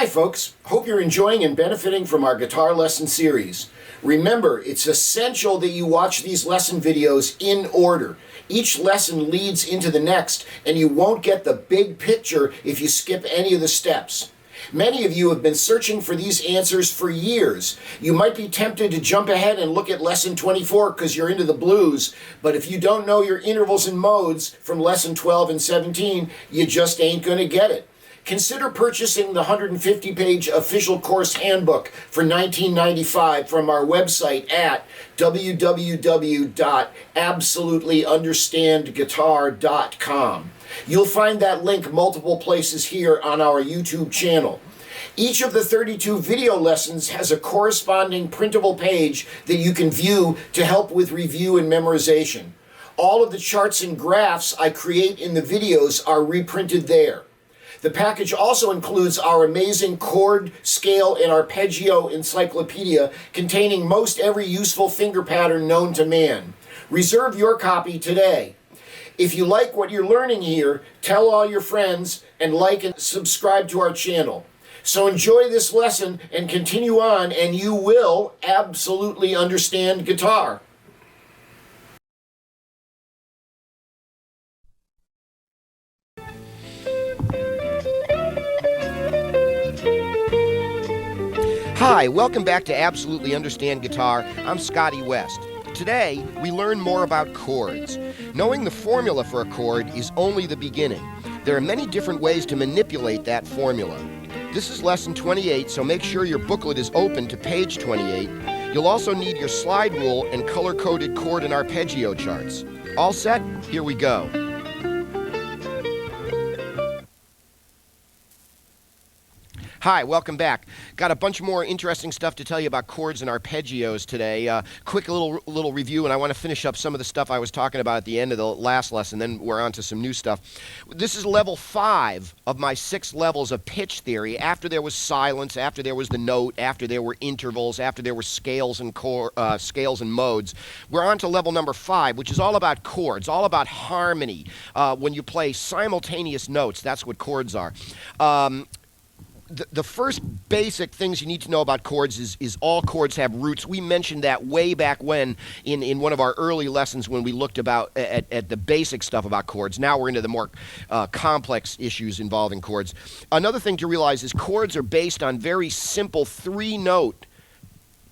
Hi folks, hope you're enjoying and benefiting from our guitar lesson series. Remember, it's essential that you watch these lesson videos in order. Each lesson leads into the next, and you won't get the big picture if you skip any of the steps. Many of you have been searching for these answers for years. You might be tempted to jump ahead and look at lesson 24 because you're into the blues, but if you don't know your intervals and modes from lesson 12 and 17, you just ain't going to get it. Consider purchasing the 150-page official course handbook for $19.95 from our website at www.absolutelyunderstandguitar.com. You'll find that link multiple places here on our YouTube channel. Each of the 32 video lessons has a corresponding printable page that you can view to help with review and memorization. All of the charts and graphs I create in the videos are reprinted there. The package also includes our amazing chord, scale, and arpeggio encyclopedia containing most every useful finger pattern known to man. Reserve your copy today. If you like what you're learning here, tell all your friends and like and subscribe to our channel. So enjoy this lesson and continue on, and you will absolutely understand guitar. Hi, welcome back to Absolutely Understand Guitar. I'm Scotty West. Today, we learn more about chords. Knowing the formula for a chord is only the beginning. There are many different ways to manipulate that formula. This is lesson 28, so make sure your booklet is open to page 28. You'll also need your slide rule and color-coded chord and arpeggio charts. All set? Here we go. Hi, welcome back. Got a bunch more interesting stuff to tell you about chords and arpeggios today. Quick little review, and I want to finish up some of the stuff I was talking about at the end of the last lesson, then we're on to some new stuff. This is level 5 of my 6 levels of pitch theory. After there was silence, after there was the note, after there were intervals, after there were scales and modes, we're on to level number 5, which is all about chords, all about harmony. When you play simultaneous notes, that's what chords are. The first basic things you need to know about chords is all chords have roots. We mentioned that way back when in one of our early lessons when we looked at the basic stuff about chords. Now we're into the more complex issues involving chords. Another thing to realize is chords are based on very simple 3-note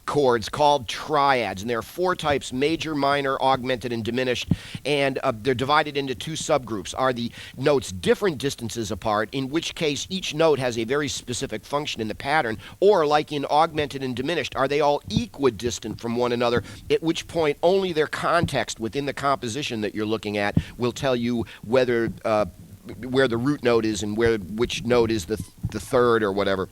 chords called triads, and there are 4 types: major, minor, augmented, and diminished, and they're divided into 2 subgroups. Are the notes different distances apart, in which case each note has a very specific function in the pattern, or like in augmented and diminished, are they all equidistant from one another, at which point only their context within the composition that you're looking at will tell you whether where the root note is and which note is the third or whatever.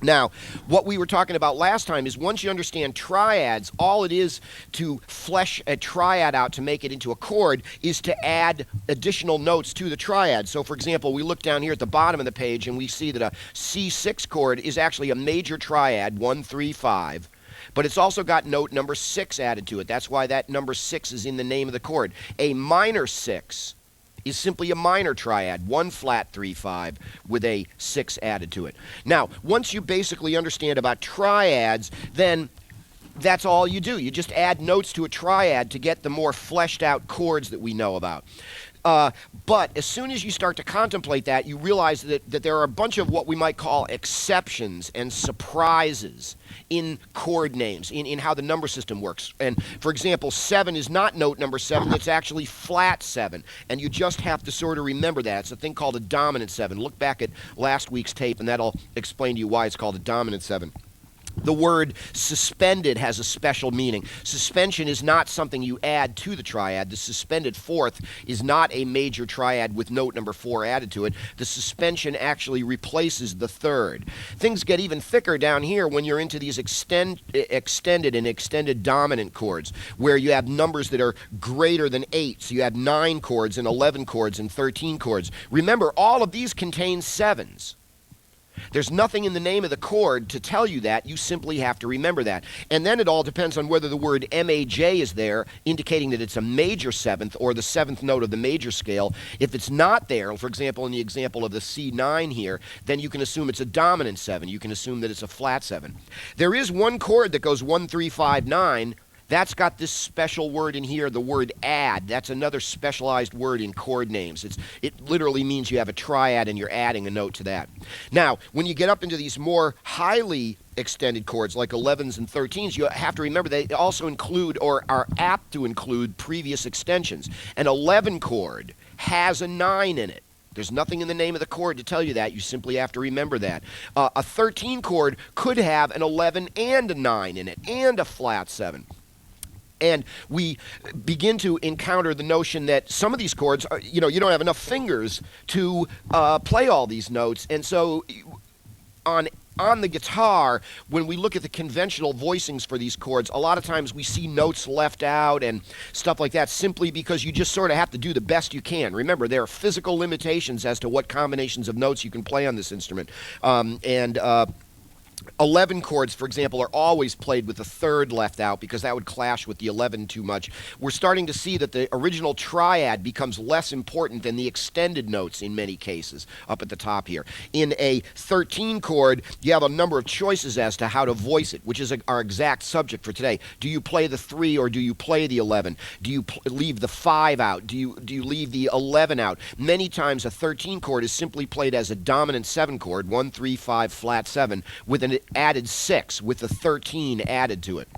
Now, what we were talking about last time is once you understand triads, all it is to flesh a triad out to make it into a chord is to add additional notes to the triad. So, for example, we look down here at the bottom of the page and we see that a C6 chord is actually a major triad, 1, 3, 5. But it's also got note number 6 added to it. That's why that number 6 is in the name of the chord. A minor 6 is simply a minor triad, 1 flat 3 5 with a 6 added to it. Now, once you basically understand about triads, then that's all you do. You just add notes to a triad to get the more fleshed out chords that we know about. But as soon as you start to contemplate that, you realize that there are a bunch of what we might call exceptions and surprises in chord names, in how the number system works. And for example, 7 is not note number 7, it's actually flat 7. And you just have to sort of remember that. It's a thing called a dominant 7. Look back at last week's tape and that'll explain to you why it's called a dominant 7. The word suspended has a special meaning. Suspension is not something you add to the triad. The suspended 4th is not a major triad with note number 4 added to it. The suspension actually replaces the 3rd. Things get even thicker down here when you're into these extended and extended dominant chords, where you have numbers that are greater than 8. So you have 9 chords and 11 chords and 13 chords. Remember, all of these contain 7s. There's nothing in the name of the chord to tell you that. You simply have to remember that. And then it all depends on whether the word MAJ is there, indicating that it's a major seventh or the seventh note of the major scale. If it's not there, for example, in the example of the C9 here, then you can assume it's a dominant 7. You can assume that it's a flat 7. There is one chord that goes 1, 3, 5, 9. That's got this special word in here, the word add. That's another specialized word in chord names. It literally means you have a triad and you're adding a note to that. Now, when you get up into these more highly extended chords like 11s and 13s, you have to remember they also include or are apt to include previous extensions. An 11 chord has a 9 in it. There's nothing in the name of the chord to tell you that. You simply have to remember that. A 13 chord could have an 11 and a 9 in it and a flat 7. And we begin to encounter the notion that some of these chords, you don't have enough fingers to play all these notes. And so on the guitar, when we look at the conventional voicings for these chords, a lot of times we see notes left out and stuff like that simply because you just sort of have to do the best you can. Remember, there are physical limitations as to what combinations of notes you can play on this instrument. 11 chords, for example, are always played with the third left out because that would clash with the 11 too much. We're starting to see that the original triad becomes less important than the extended notes in many cases up at the top here. In a 13 chord, you have a number of choices as to how to voice it, which is our exact subject for today. Do you play the 3 or do you play the 11? Do you leave the 5 out? Do you leave the 11 out? Many times a 13 chord is simply played as a dominant 7 chord, 1, 3, 5, flat 7, with an added 6 with the 13 added to it.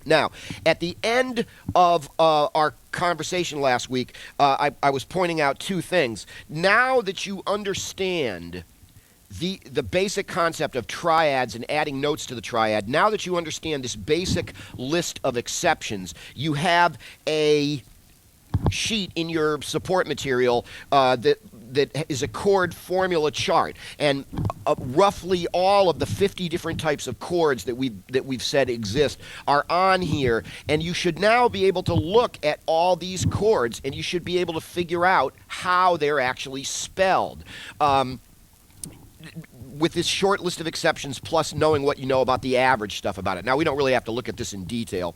Now, at the end of our conversation last week, I was pointing out two things. Now that you understand the basic concept of triads and adding notes to the triad, now that you understand this basic list of exceptions, you have a sheet in your support material that is a chord formula chart, and roughly all of the 50 different types of chords that we've said exist are on here, and you should now be able to look at all these chords and you should be able to figure out how they're actually spelled. With this short list of exceptions, plus knowing what you know about the average stuff about it. Now, we don't really have to look at this in detail.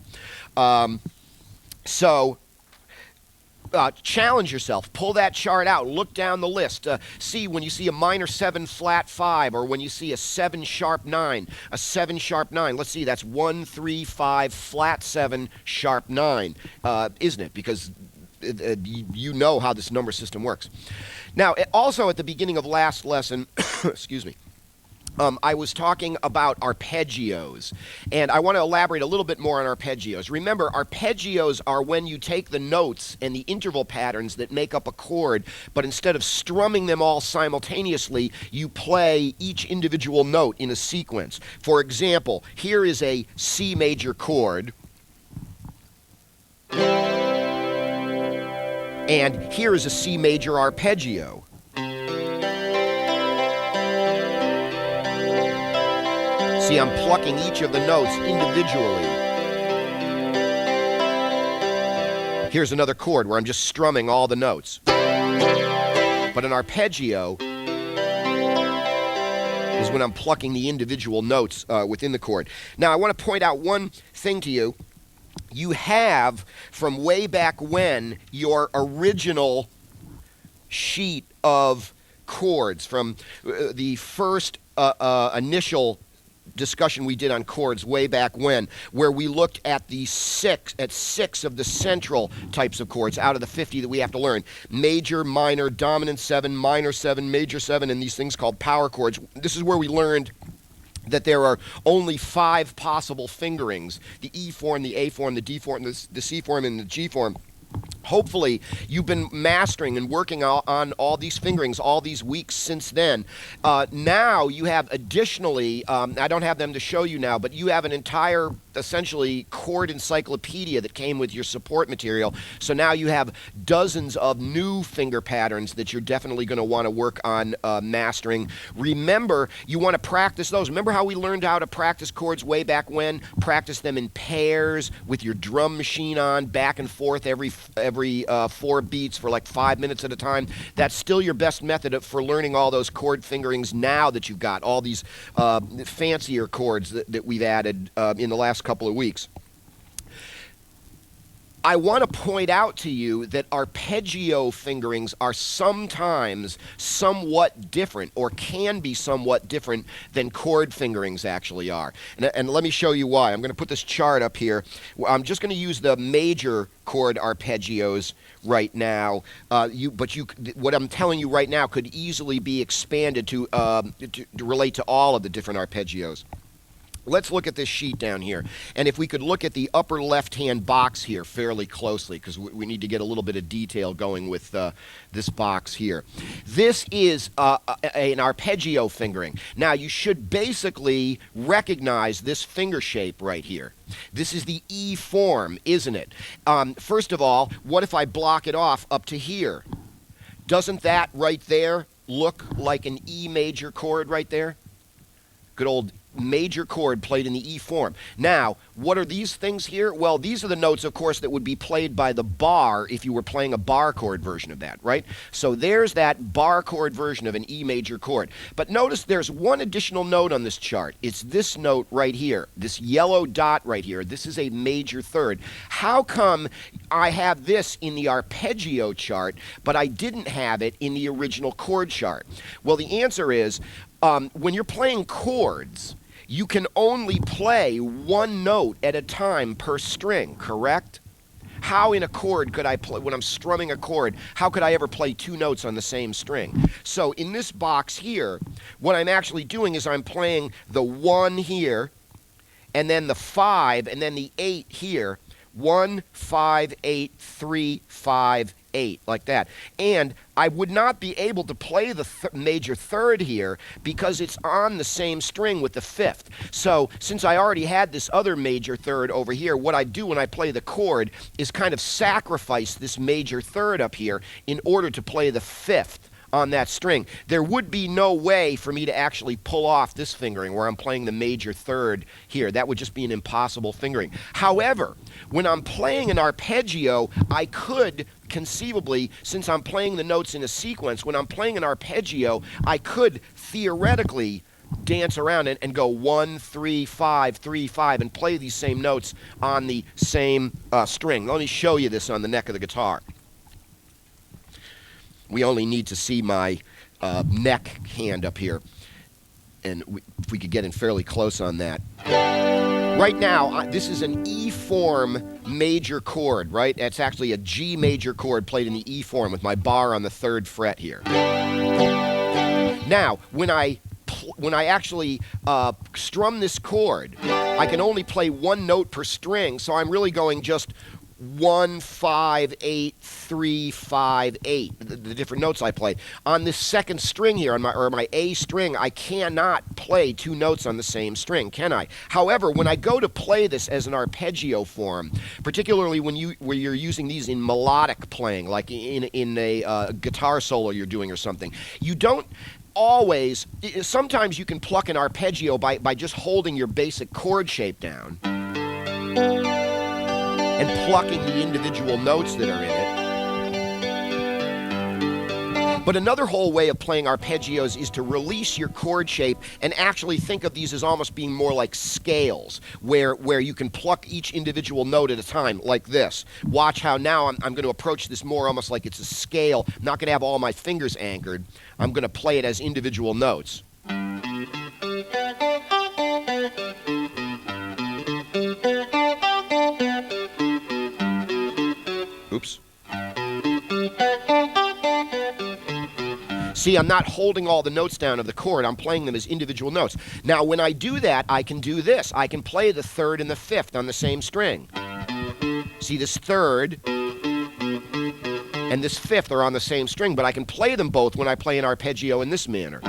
Challenge yourself. Pull that chart out. Look down the list. See when you see a minor 7 flat 5, or when you see a 7 sharp 9, a 7 sharp 9. Let's see, that's 1, 3, 5 flat 7 sharp 9, isn't it? Because you know how this number system works. Now, also at the beginning of last lesson, excuse me, I was talking about arpeggios, and I want to elaborate a little bit more on arpeggios. Remember, arpeggios are when you take the notes and the interval patterns that make up a chord, but instead of strumming them all simultaneously, you play each individual note in a sequence. For example, here is a C major chord, and here is a C major arpeggio. See, I'm plucking each of the notes individually. Here's another chord where I'm just strumming all the notes. But an arpeggio is when I'm plucking the individual notes within the chord. Now, I want to point out one thing to you. You have, from way back when, your original sheet of chords from the first initial discussion we did on chords way back when, where we looked at six of the central types of chords out of the 50 that we have to learn: major, minor, dominant 7, minor 7, major 7, and these things called power chords. This is where we learned that there are only 5 possible fingerings: the E form, the A form, the D form, the C form, and the G form. Hopefully, you've been mastering and working on all these fingerings all these weeks since then. Now you have additionally, I don't have them to show you now, but you have an entire, essentially, chord encyclopedia that came with your support material. So now you have dozens of new finger patterns that you're definitely going to want to work on mastering. Remember, you want to practice those. Remember how we learned how to practice chords way back when? Practice them in pairs with your drum machine on, back and forth every every 4 beats for like 5 minutes at a time. That's still your best method for learning all those chord fingerings now that you've got all these fancier chords that we've added in the last couple of weeks. I want to point out to you that arpeggio fingerings are sometimes somewhat different, or can be somewhat different than chord fingerings actually are. And let me show you why. I'm going to put this chart up here. I'm just going to use the major chord arpeggios right now. What I'm telling you right now could easily be expanded to relate to all of the different arpeggios. Let's look at this sheet down here, and if we could look at the upper left-hand box here fairly closely, because we need to get a little bit of detail going with this box here. This is an arpeggio fingering. Now, you should basically recognize this finger shape right here. This is the E form, isn't it? First of all, what if I block it off up to here? Doesn't that right there look like an E major chord right there? Good old major chord played in the E form. Now, what are these things here? Well, these are the notes, of course, that would be played by the bar if you were playing a bar chord version of that, right? So there's that bar chord version of an E major chord. But notice there's one additional note on this chart. It's this note right here, this yellow dot right here. This is a major third. How come I have this in the arpeggio chart, but I didn't have it in the original chord chart? Well, the answer is, when you're playing chords, you can only play one note at a time per string, correct? How in a chord could I play, when I'm strumming a chord, how could I ever play 2 notes on the same string? So in this box here, what I'm actually doing is I'm playing the 1 here, and then the 5, and then the 8 here. 1, 5, 8, 3, 5, 8, like that. And I would not be able to play the major third here because it's on the same string with the 5th. So since I already had this other major third over here, what I do when I play the chord is kind of sacrifice this major third up here in order to play the 5th on that string. There would be no way for me to actually pull off this fingering where I'm playing the major third here. That would just be an impossible fingering. However, when I'm playing an arpeggio, I could conceivably, since I'm playing the notes in a sequence, when I'm playing an arpeggio, I could theoretically dance around and go 1, 3, 5, 3, 5, and play these same notes on the same string. Let me show you this on the neck of the guitar. We only need to see my neck hand up here, and if we could get in fairly close on that. Right now, this is an E form major chord, right? It's actually a G major chord played in the E form with my bar on the 3rd fret here. Now, when I actually strum this chord, I can only play 1 note per string, so I'm really going just 1, 5, 8, 3, 5, 8, the different notes I played. On this 2nd string here, on my A string, I cannot play 2 notes on the same string, can I? However, when I go to play this as an arpeggio form, particularly when you're using these in melodic playing, like in a guitar solo you're doing or something, you don't always, sometimes you can pluck an arpeggio by just holding your basic chord shape down and plucking the individual notes that are in it. But another whole way of playing arpeggios is to release your chord shape and actually think of these as almost being more like scales, where you can pluck each individual note at a time, like this. Watch how now I'm going to approach this more almost like it's a scale. I'm not going to have all my fingers anchored. I'm going to play it as individual notes. Oops. See, I'm not holding all the notes down of the chord. I'm playing them as individual notes. Now, when I do that, I can do this. I can play the 3rd and the 5th on the same string. See, this 3rd and this 5th are on the same string, but I can play them both when I play an arpeggio in this manner.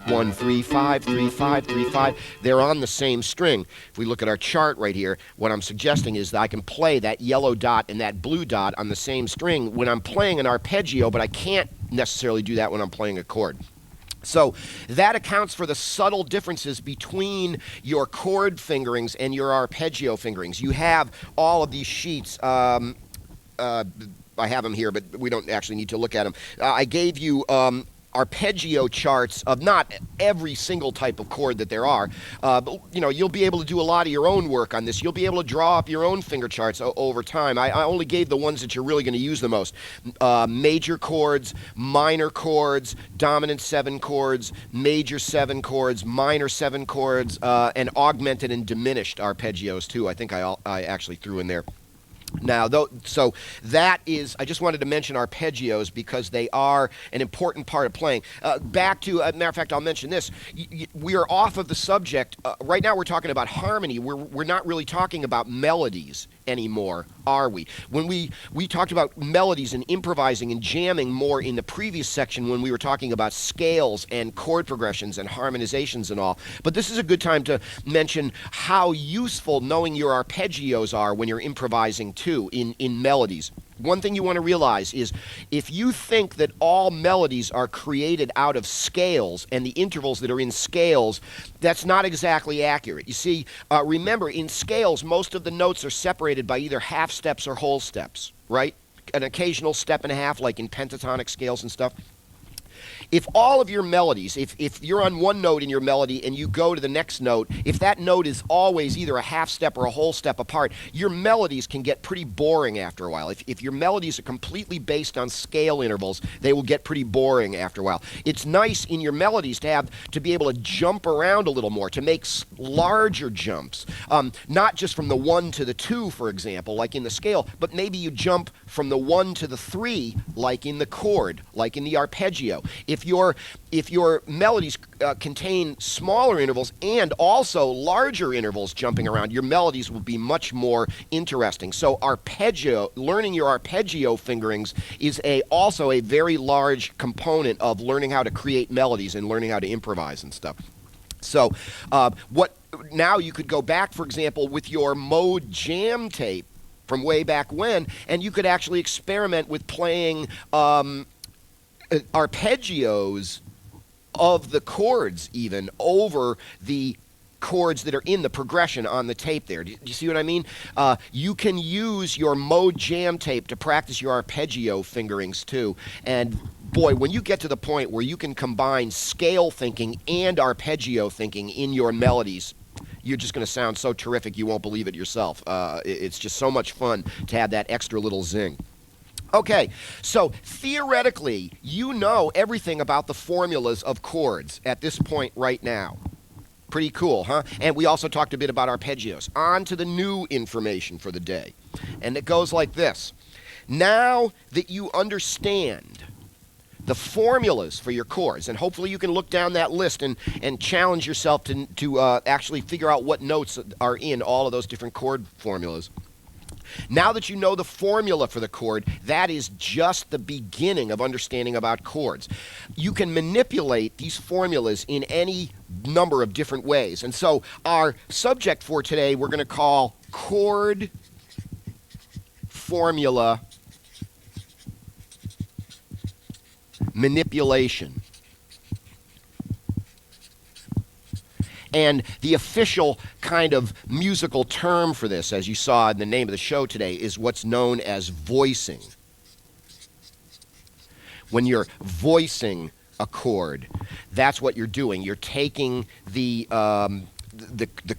1, 3, 5, 3, 5, 3, 5. They're on the same string. If we look at our chart right here, what I'm suggesting is that I can play that yellow dot and that blue dot on the same string when I'm playing an arpeggio, but I can't necessarily do that when I'm playing a chord. So that accounts for the subtle differences between your chord fingerings and your arpeggio fingerings. You have all of these sheets. I have them here, but we don't actually need to look at them. I gave you arpeggio charts of not every single type of chord that there are, but you'll be able to do a lot of your own work on this. You'll be able to draw up your own finger charts over time. I only gave the ones that you're really going to use the most. Major chords, minor chords, dominant 7 chords, major 7 chords, minor 7 chords, and augmented and diminished arpeggios too. I think I actually threw in there. Now, so that is, I just wanted to mention arpeggios because they are an important part of playing. Back to, matter of fact, I'll mention this. We are off of the subject. Right now we're talking about harmony. We're not really talking about melodies anymore, are we? When we talked about melodies and improvising and jamming more in the previous section when we were talking about scales and chord progressions and harmonizations and all. But this is a good time to mention how useful knowing your arpeggios are when you're improvising too in melodies. One thing you want to realize is if you think that all melodies are created out of scales and the intervals that are in scales, that's not exactly accurate. You see, remember, in scales, most of the notes are separated by either half steps or whole steps, right? An occasional step and a half, like in pentatonic scales and stuff. If all of your melodies, if you're on one note in your melody and you go to the next note, if that note is always either a half step or a whole step apart, your melodies can get pretty boring after a while. If your melodies are completely based on scale intervals, they will get pretty boring after a while. It's nice in your melodies to be able to jump around a little more, to make larger jumps. Not just from the 1 to the 2, for example, like in the scale, but maybe you jump from the 1 to the 3, like in the chord, like in the arpeggio. If your melodies contain smaller intervals and also larger intervals jumping around, your melodies will be much more interesting. So learning your arpeggio fingerings is also a very large component of learning how to create melodies and learning how to improvise and stuff. So now you could go back, for example, with your mode jam tape from way back when, and you could actually experiment with playing arpeggios of the chords even over the chords that are in the progression on the tape there. Do you see what I mean? You can use your mode jam tape to practice your arpeggio fingerings too. And boy, when you get to the point where you can combine scale thinking and arpeggio thinking in your melodies, you're just going to sound so terrific you won't believe it yourself. It's just so much fun to have that extra little zing. Okay, so theoretically, you know everything about the formulas of chords at this point right now. Pretty cool, huh? And we also talked a bit about arpeggios. On to the new information for the day. And it goes like this. Now that you understand the formulas for your chords, and hopefully you can look down that list and challenge yourself to actually figure out what notes are in all of those different chord formulas. Now that you know the formula for the chord, that is just the beginning of understanding about chords. You can manipulate these formulas in any number of different ways. And so our subject for today we're going to call chord formula manipulation. And the official kind of musical term for this, as you saw in the name of the show today, is what's known as voicing. When you're voicing a chord, that's what you're doing. You're taking the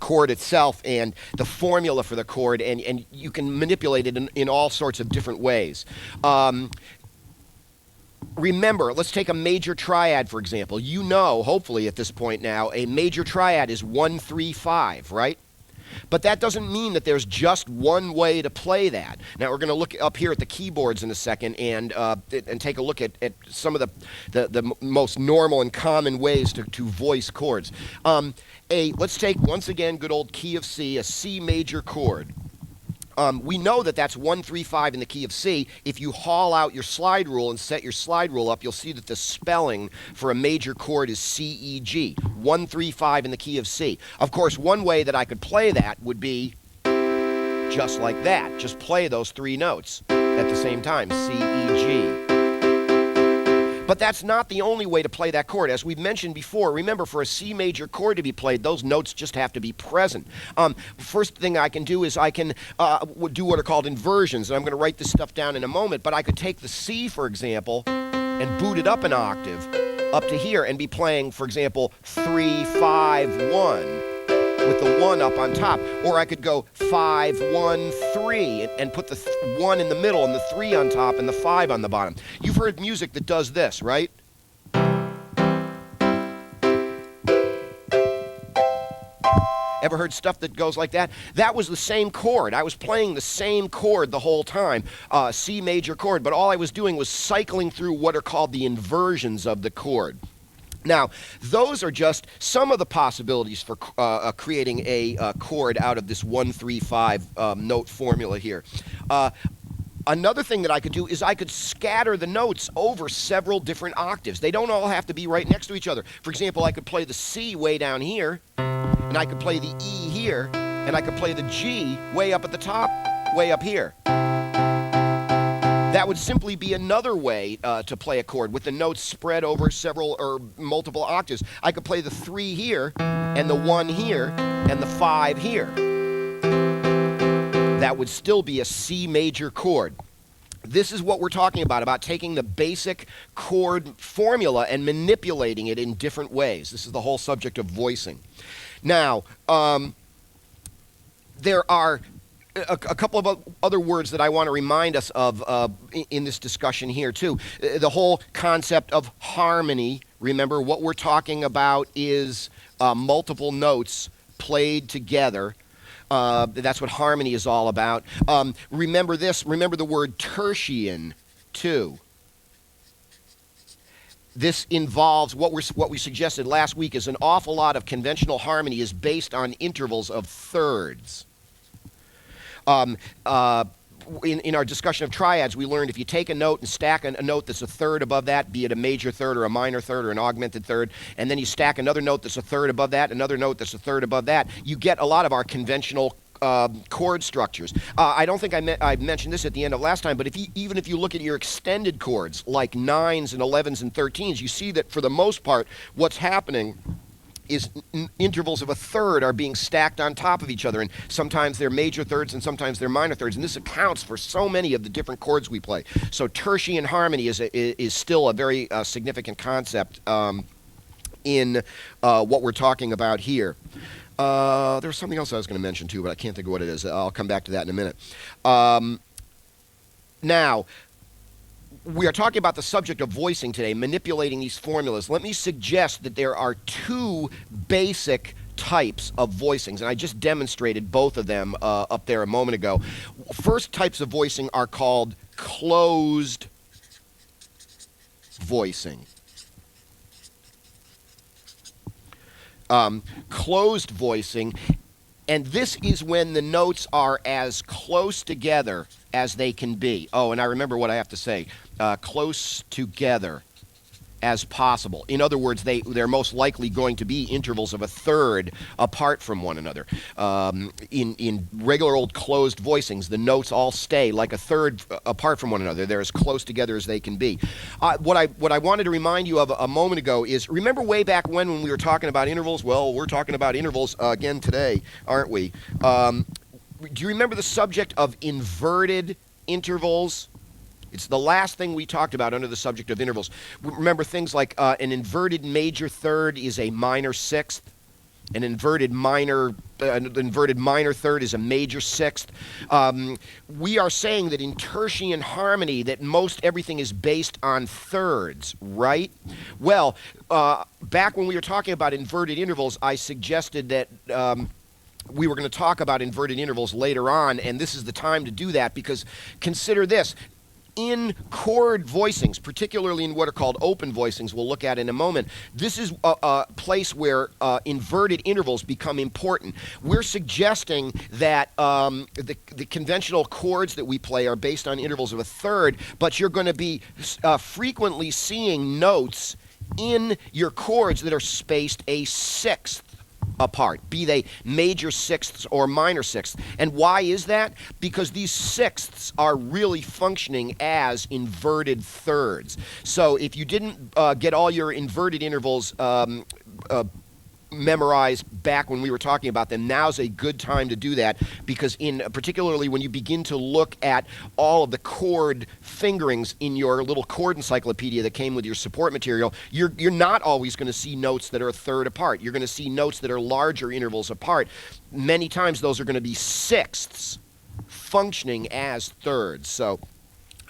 chord itself and the formula for the chord, and you can manipulate it in all sorts of different ways. Remember, let's take a major triad, for example. You know, hopefully at this point now, a major triad is 1-3-5, right? But that doesn't mean that there's just one way to play that. Now, we're going to look up here at the keyboards in a second and take a look at some of the most normal and common ways to voice chords. Let's take, once again, good old key of C, a C major chord. We know that that's 1-3-5 in the key of C. If you haul out your slide rule and set your slide rule up, you'll see that the spelling for a major chord is C-E-G, 1-3-5 in the key of C. Of course, one way that I could play that would be just like that. Just play those 3 notes at the same time, C-E-G. But that's not the only way to play that chord. As we've mentioned before, remember, for a C major chord to be played, those notes just have to be present. First thing I can do is I can do what are called inversions, and I'm going to write this stuff down in a moment, but I could take the C, for example, and boot it up an octave up to here and be playing, for example, 3, 5, 1 with the 1 up on top. Or I could go 5, 1, 3 and put the 1 in the middle and the 3 on top and the 5 on the bottom. You've heard music that does this, right? Ever heard stuff that goes like that? That was the same chord. I was playing the same chord the whole time, C major chord, but all I was doing was cycling through what are called the inversions of the chord. Now, those are just some of the possibilities for creating a chord out of this 1, 3, 5 note formula here. Another thing that I could do is I could scatter the notes over several different octaves. They don't all have to be right next to each other. For example, I could play the C way down here, and I could play the E here, and I could play the G way up at the top, way up here. That would simply be another way to play a chord with the notes spread over several or multiple octaves. I could play the 3 here, and the 1 here, and the 5 here. That would still be a C major chord. This is what we're talking about taking the basic chord formula and manipulating it in different ways. This is the whole subject of voicing. Now, there are a couple of other words that I want to remind us of in this discussion here, too. The whole concept of harmony. Remember, what we're talking about is multiple notes played together. That's what harmony is all about. Remember this. Remember the word tertian, too. This involves what we suggested last week is an awful lot of conventional harmony is based on intervals of thirds. In our discussion of triads, we learned if you take a note and stack a note that's a third above that, be it a major third or a minor third or an augmented third, and then you stack another note that's a third above that, another note that's a third above that, you get a lot of our conventional chord structures. I don't think I mentioned this at the end of last time, but even if you look at your extended chords, like 9s and 11s and 13s, you see that for the most part, what's happening is intervals of a third are being stacked on top of each other, and sometimes they're major thirds and sometimes they're minor thirds, and this accounts for so many of the different chords we play. So tertian harmony is still a very significant concept in what we're talking about here. There's something else I was going to mention too, but I can't think of what it is. I'll come back to that in a minute. Now, we are talking about the subject of voicing today, manipulating these formulas. Let me suggest that there are 2 basic types of voicings, and I just demonstrated both of them up there a moment ago. First types of voicing are called closed voicing. Closed voicing, and this is when the notes are as close together as they can be. Oh, and I remember what I have to say. Close together as possible. In other words, they're most likely going to be intervals of a third apart from one another. In regular old closed voicings, the notes all stay like a third apart from one another. They're as close together as they can be. What I wanted to remind you of a moment ago is, remember way back when we were talking about intervals? Well, we're talking about intervals again today, aren't we? Do you remember the subject of inverted intervals? It's the last thing we talked about under the subject of intervals. Remember things like an inverted major third is a minor sixth. An inverted minor third is a major sixth. We are saying that in tertian harmony that most everything is based on thirds, right? Well, back when we were talking about inverted intervals, I suggested that we were going to talk about inverted intervals later on, and this is the time to do that, because consider this. In chord voicings, particularly in what are called open voicings, we'll look at in a moment, this is a place where inverted intervals become important. We're suggesting that the conventional chords that we play are based on intervals of a third, but you're going to be frequently seeing notes in your chords that are spaced a sixth apart, be they major sixths or minor sixths. And why is that? Because these sixths are really functioning as inverted thirds. So if you didn't get all your inverted intervals memorized back when we were talking about them, now's a good time to do that, because particularly when you begin to look at all of the chord fingerings in your little chord encyclopedia that came with your support material, you're not always going to see notes that are a third apart. You're going to see notes that are larger intervals apart. Many times those are going to be sixths functioning as thirds. So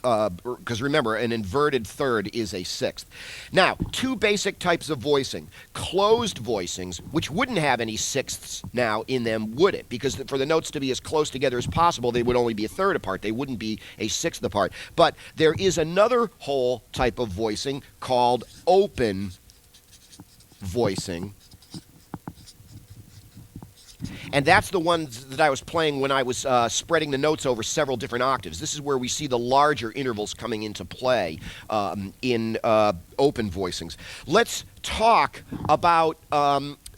because remember, an inverted third is a sixth. Now, two basic types of voicing. Closed voicings, which wouldn't have any sixths now in them, would it? Because for the notes to be as close together as possible, they would only be a third apart. They wouldn't be a sixth apart. But there is another whole type of voicing called open voicing. And that's the ones that I was playing when I was spreading the notes over several different octaves. This is where we see the larger intervals coming into play in open voicings. Let's talk about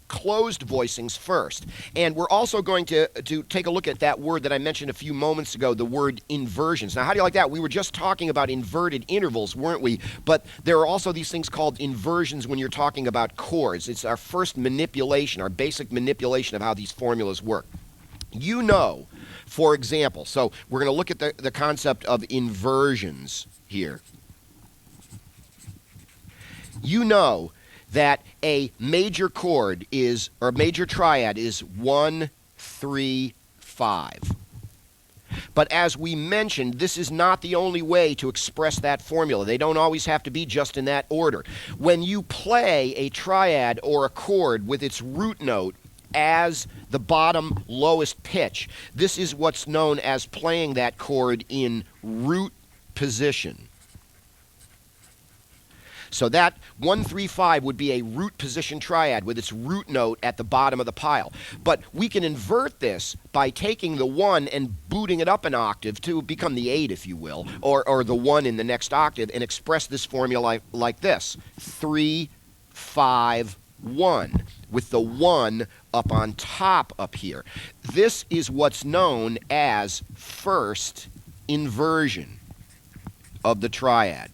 closed voicings first. And we're also going to take a look at that word that I mentioned a few moments ago, the word inversions. Now, how do you like that? We were just talking about inverted intervals, weren't we? But there are also these things called inversions when you're talking about chords. It's our first manipulation, our basic manipulation of how these formulas work. You know, for example, so we're going to look at the concept of inversions here. You know that a major chord is, or a major triad is 1, 3, 5. But as we mentioned, this is not the only way to express that formula. They don't always have to be just in that order. When you play a triad or a chord with its root note as the bottom lowest pitch, this is what's known as playing that chord in root position. So that 1, 3, 5 would be a root position triad with its root note at the bottom of the pile. But we can invert this by taking the 1 and booting it up an octave to become the 8, if you will, or the 1 in the next octave, and express this formula like this: 3, 5, 1, with the 1 up on top up here. This is what's known as first inversion of the triad.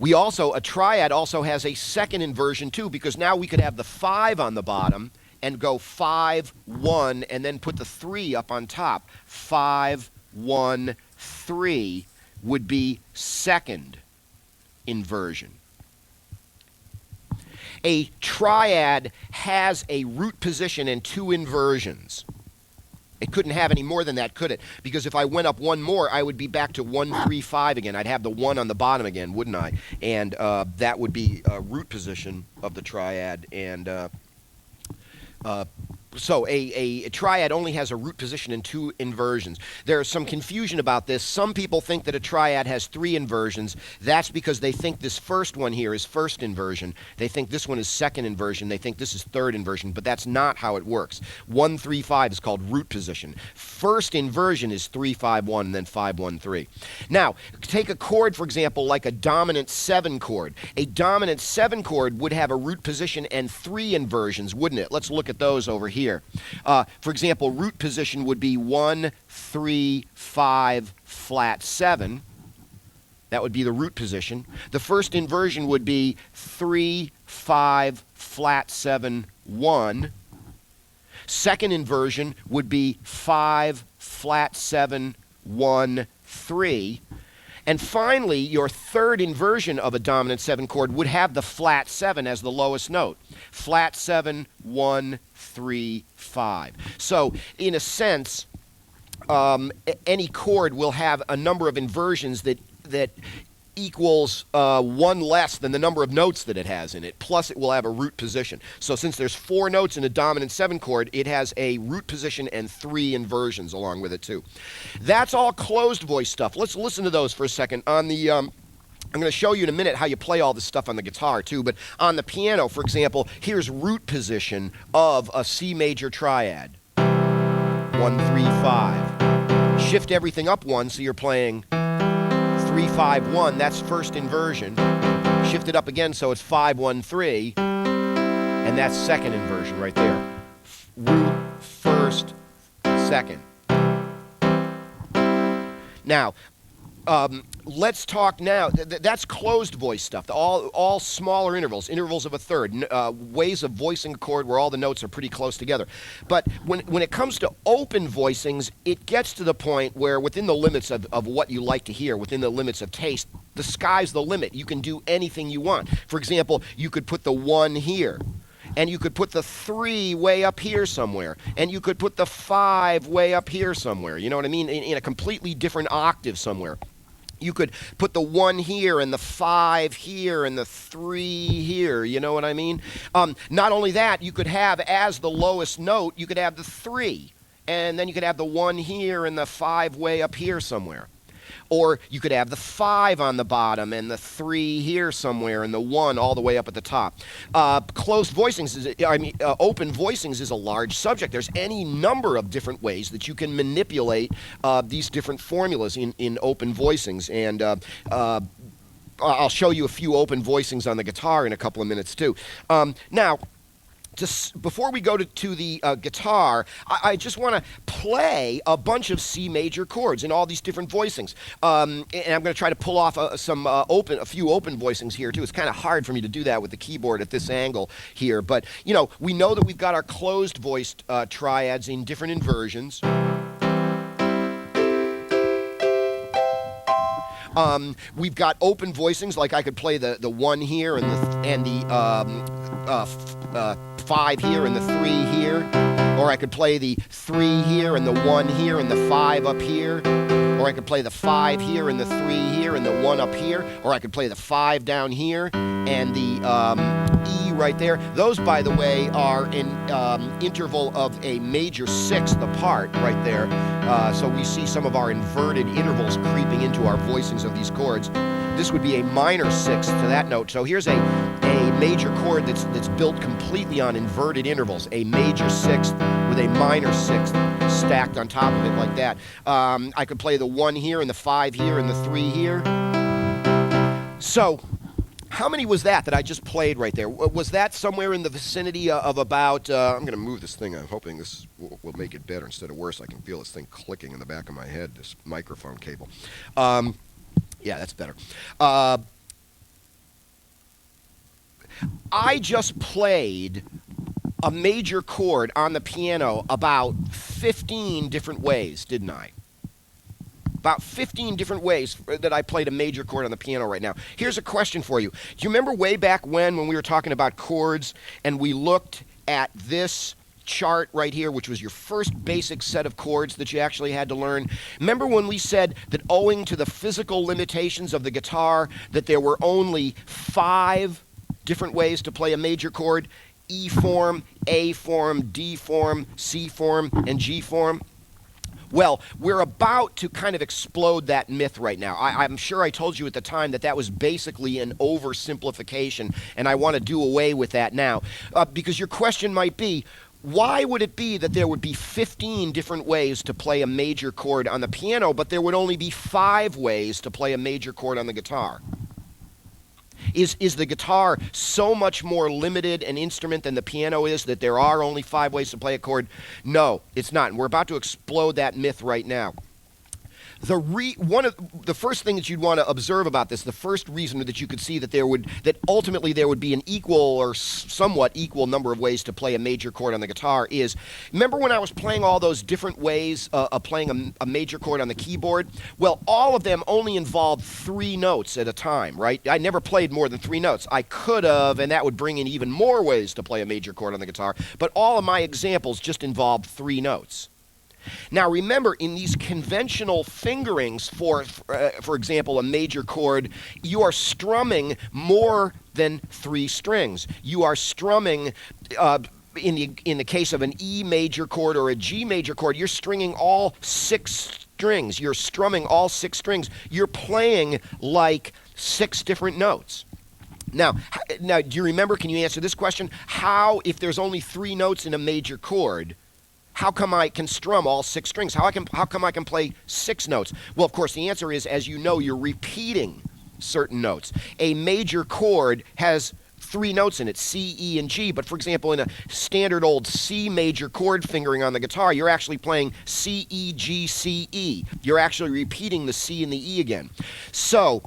A triad also has a second inversion too, because now we could have the 5 on the bottom and go 5, 1, and then put the 3 up on top. 5, 1, 3 would be second inversion. A triad has a root position and 2 inversions. It couldn't have any more than that, could it? Because if I went up 1 more, I would be back to 1, 3, 5 again. I'd have the 1 on the bottom again, wouldn't I? And that would be a root position of the triad. And so a triad only has a root position and 2 inversions. There's some confusion about this. Some people think that a triad has 3 inversions. That's because they think this first one here is first inversion. They think this one is second inversion. They think this is third inversion, but that's not how it works. 1, 3, 5 is called root position. First inversion is 3, 5, 1, and then 5, 1, 3. Now, take a chord, for example, like a dominant 7 chord. A dominant 7 chord would have a root position and 3 inversions, wouldn't it? Let's look at those over here. For example, root position would be 1, 3, 5, flat 7. That would be the root position. The first inversion would be 3, 5, flat 7, 1. Second inversion would be 5, flat 7, 1, 3. And finally, your third inversion of a dominant 7 chord would have the flat 7 as the lowest note. Flat 7, 1, 3, 5. So, in a sense, any chord will have a number of inversions that equals 1 less than the number of notes that it has in it, plus it will have a root position. So since there's 4 notes in a dominant 7 chord, it has a root position and 3 inversions along with it too. That's all closed voice stuff. Let's listen to those for a second. On the I'm going to show you in a minute how you play all this stuff on the guitar too, but on the piano, for example, here's root position of a C major triad. 1, 3, 5. Shift everything up 1, so you're playing 3, 5, 1, that's first inversion. Shift it up again so it's 5, 1, 3. And that's second inversion right there. Root, first, second. Now, let's talk now. That's closed voice stuff. All smaller intervals of a third, ways of voicing a chord where all the notes are pretty close together. But when it comes to open voicings, it gets to the point where within the limits of what you like to hear, within the limits of taste, the sky's the limit. You can do anything you want. For example, you could put the 1 here. And you could put the 3 way up here somewhere. And you could put the 5 way up here somewhere. You know what I mean? In a completely different octave somewhere. You could put the 1 here and the 5 here and the 3 here. You know what I mean? Not only that, you could have as the lowest note, you could have the 3. And then you could have the 1 here and the 5 way up here somewhere. Or you could have the 5 on the bottom and the 3 here somewhere and the 1 all the way up at the top. Closed voicings, open voicings is a large subject. There's any number of different ways that you can manipulate these different formulas in open voicings. And I'll show you a few open voicings on the guitar in a couple of minutes too. Now, before we go to the guitar, I just want to play a bunch of C major chords in all these different voicings. And I'm going to try to pull off a few open voicings here too. It's kind of hard for me to do that with the keyboard at this angle here. But, you know, we know that we've got our closed voiced triads in different inversions. We've got open voicings, like I could play the 1 here and the 5 here and the 3 here, or I could play the 3 here and the 1 here and the 5 up here, or I could play the 5 here and the 3 here and the 1 up here, or I could play the 5 down here and the E right there. Those, by the way, are an interval of a major sixth apart right there. So we see some of our inverted intervals creeping into our voicings of these chords. This would be a minor sixth to that note. So here's a major chord that's built completely on inverted intervals, a major sixth with a minor sixth stacked on top of it like that. I could play the 1 here and the 5 here and the 3 here. So how many was that I just played right there? Was that somewhere in the vicinity of about, I'm going to move this thing. I'm hoping this will make it better instead of worse. I can feel this thing clicking in the back of my head, this microphone cable. Yeah, that's better. I just played a major chord on the piano about 15 different ways, didn't I? About 15 different ways that I played a major chord on the piano right now. Here's a question for you. Do you remember way back when we were talking about chords and we looked at this chart right here, which was your first basic set of chords that you actually had to learn? Remember when we said that owing to the physical limitations of the guitar that there were only 5 different ways to play a major chord? E form, A form, D form, C form, and G form? Well, we're about to kind of explode that myth right now. I'm sure I told you at the time that was basically an oversimplification, and I want to do away with that now. Because your question might be, why would it be that there would be 15 different ways to play a major chord on the piano, but there would only be 5 ways to play a major chord on the guitar? Is the guitar so much more limited an instrument than the piano is that there are only 5 ways to play a chord? No, it's not. And we're about to explode that myth right now. One of the first thing that you'd want to observe about this, the first reason that you could see that ultimately there would be an equal or somewhat equal number of ways to play a major chord on the guitar is, remember when I was playing all those different ways of playing a major chord on the keyboard? Well, all of them only involved 3 notes at a time, right? I never played more than 3 notes. I could have, and that would bring in even more ways to play a major chord on the guitar, but all of my examples just involved 3 notes. Now remember, in these conventional fingerings for example, a major chord, you are strumming more than 3 strings. You are strumming, in the case of an E major chord or a G major chord, you're stringing all 6 strings. You're strumming all 6 strings. You're playing like 6 different notes. Now, do you remember, can you answer this question? How, if there's only 3 notes in a major chord, how come I can strum all 6 strings? How come I can play 6 notes? Well, of course, the answer is, as you know, you're repeating certain notes. A major chord has three notes in it, C, E, and G. But for example, in a standard old C major chord fingering on the guitar, you're actually playing C, E, G, C, E. You're actually repeating the C and the E again. So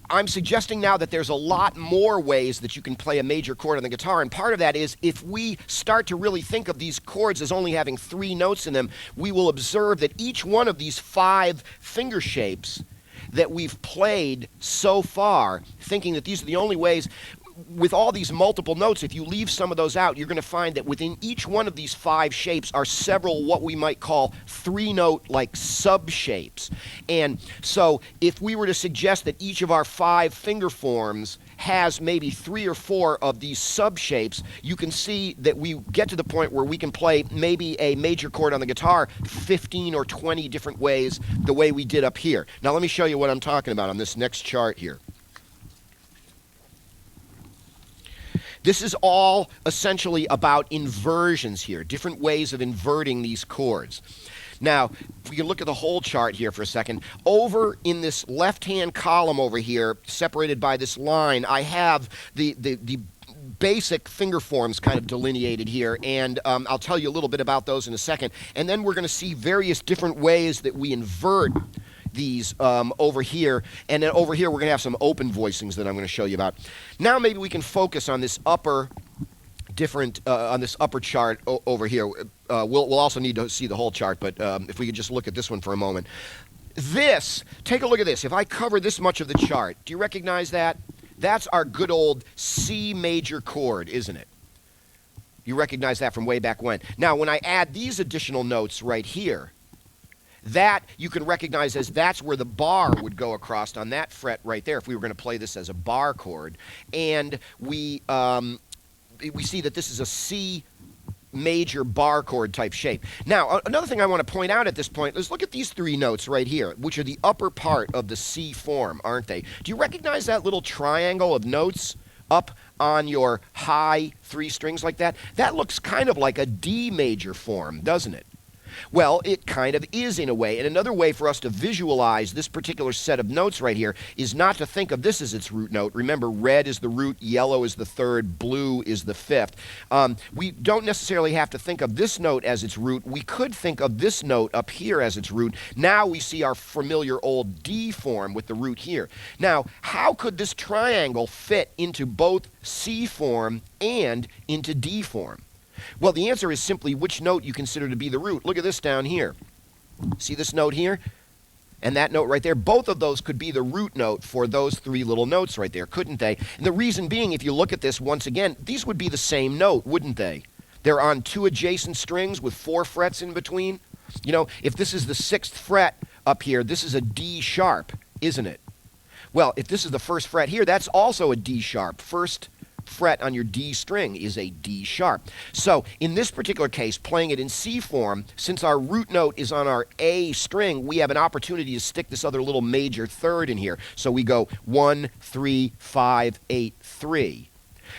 I'm suggesting now that there's a lot more ways that you can play a major chord on the guitar, and part of that is if we start to really think of these chords as only having three notes in them, we will observe that each one of these 5 finger shapes that we've played so far, thinking that these are the only ways, with all these multiple notes, if you leave some of those out, you're going to find that within each one of these 5 shapes are several what we might call 3-note like sub-shapes. And so if we were to suggest that each of our 5 finger forms has maybe 3 or 4 of these sub-shapes, you can see that we get to the point where we can play maybe a major chord on the guitar 15 or 20 different ways, the way we did up here. Now let me show you what I'm talking about on this next chart here. This is all essentially about inversions here, different ways of inverting these chords. Now, if we can look at the whole chart here for a second, over in this left-hand column over here, separated by this line, I have the basic finger forms kind of delineated here, and I'll tell you a little bit about those in a second. And then we're going to see various different ways that we invert these over here, and then over here we're going to have some open voicings that I'm going to show you about. Now maybe we can focus on this upper on this upper chart over here. We'll also need to see the whole chart, but if we could just look at this one for a moment. Take a look at this. If I cover this much of the chart, do you recognize that? That's our good old C major chord, isn't it? You recognize that from way back when. Now, when I add these additional notes right here, that you can recognize as that's where the bar would go across on that fret right there if we were going to play this as a bar chord. And we see that this is a C major bar chord type shape. Now, another thing I want to point out at this point is look at these 3 notes right here, which are the upper part of the C form, aren't they? Do you recognize that little triangle of notes up on your high 3 strings like that? That looks kind of like a D major form, doesn't it? Well, it kind of is in a way. And another way for us to visualize this particular set of notes right here is not to think of this as its root note. Remember, red is the root, yellow is the third, blue is the fifth. We don't necessarily have to think of this note as its root. We could think of this note up here as its root. Now we see our familiar old D form with the root here. Now, how could this triangle fit into both C form and into D form? Well, the answer is simply which note you consider to be the root. Look at this down here. See this note here? And that note right there? Both of those could be the root note for those 3 little notes right there, couldn't they? And the reason being, if you look at this once again, these would be the same note, wouldn't they? They're on 2 adjacent strings with 4 frets in between. You know, if this is the 6th fret up here, this is a D sharp, isn't it? Well, if this is the 1st fret here, that's also a D sharp. First fret on your D string is a D sharp. So in this particular case, playing it in C form, since our root note is on our A string, we have an opportunity to stick this other little major third in here. So we go 1, 3, 5, 8, 3.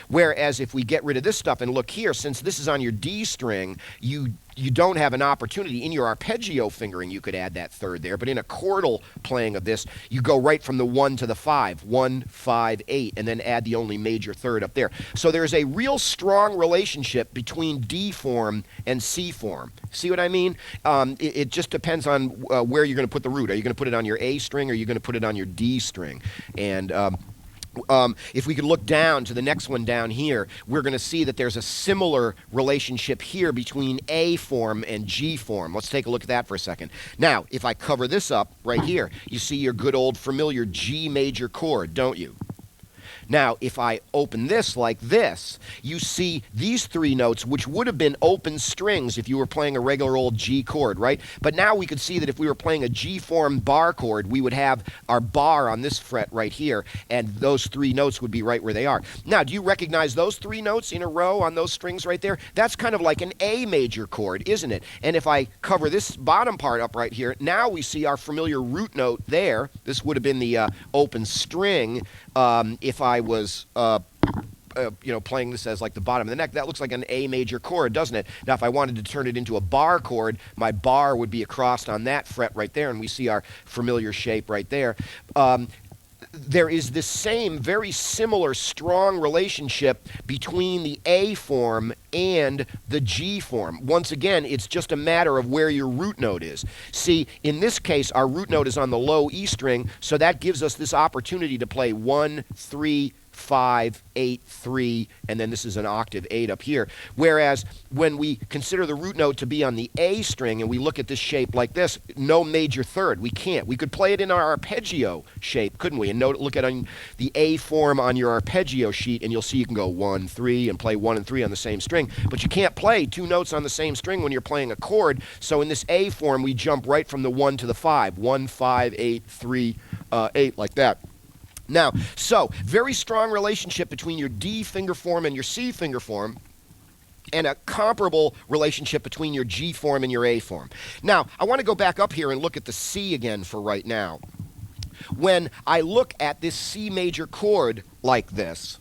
Whereas if we get rid of this stuff and look here, since this is on your D string, you don't have an opportunity. In your arpeggio fingering, you could add that third there, but in a chordal playing of this, you go right from the 1 to the 5, 1, 5, 8, and then add the only major third up there. So there's a real strong relationship between D form and C form. See what I mean? It just depends on where you're going to put the root. Are you going to put it on your A string, or are you going to put it on your D string? And if we could look down to the next one down here, we're going to see that there's a similar relationship here between A form and G form. Let's take a look at that for a second. Now, if I cover this up right here, you see your good old familiar G major chord, don't you? Now, if I open this like this, you see these 3 notes, which would have been open strings if you were playing a regular old G chord, right? But now we could see that if we were playing a G form bar chord, we would have our bar on this fret right here, and those 3 notes would be right where they are. Now, do you recognize those 3 notes in a row on those strings right there? That's kind of like an A major chord, isn't it? And if I cover this bottom part up right here, now we see our familiar root note there. This would have been the open string if I was playing this as like the bottom of the neck. That looks like an A major chord, doesn't it? Now, if I wanted to turn it into a bar chord, my bar would be across on that fret right there, and we see our familiar shape right there. there is this same very similar strong relationship between the A form and the G form. Once again, it's just a matter of where your root note is. See, in this case, our root note is on the low E string, so that gives us this opportunity to play 1, 3, 5, 8, 3, and then this is an octave 8 up here. Whereas when we consider the root note to be on the A string and we look at this shape like this, no major third. We can't. We could play it in our arpeggio shape, couldn't we? And look at on the A form on your arpeggio sheet, and you'll see you can go 1, 3, and play 1 and 3 on the same string. But you can't play two notes on the same string when you're playing a chord. So in this A form, we jump right from the 1 to the 5. 1, 5, 8, 3, 8, like that. Now, so very strong relationship between your D finger form and your C finger form, and a comparable relationship between your G form and your A form. Now, I want to go back up here and look at the C again for right now. When I look at this C major chord like this,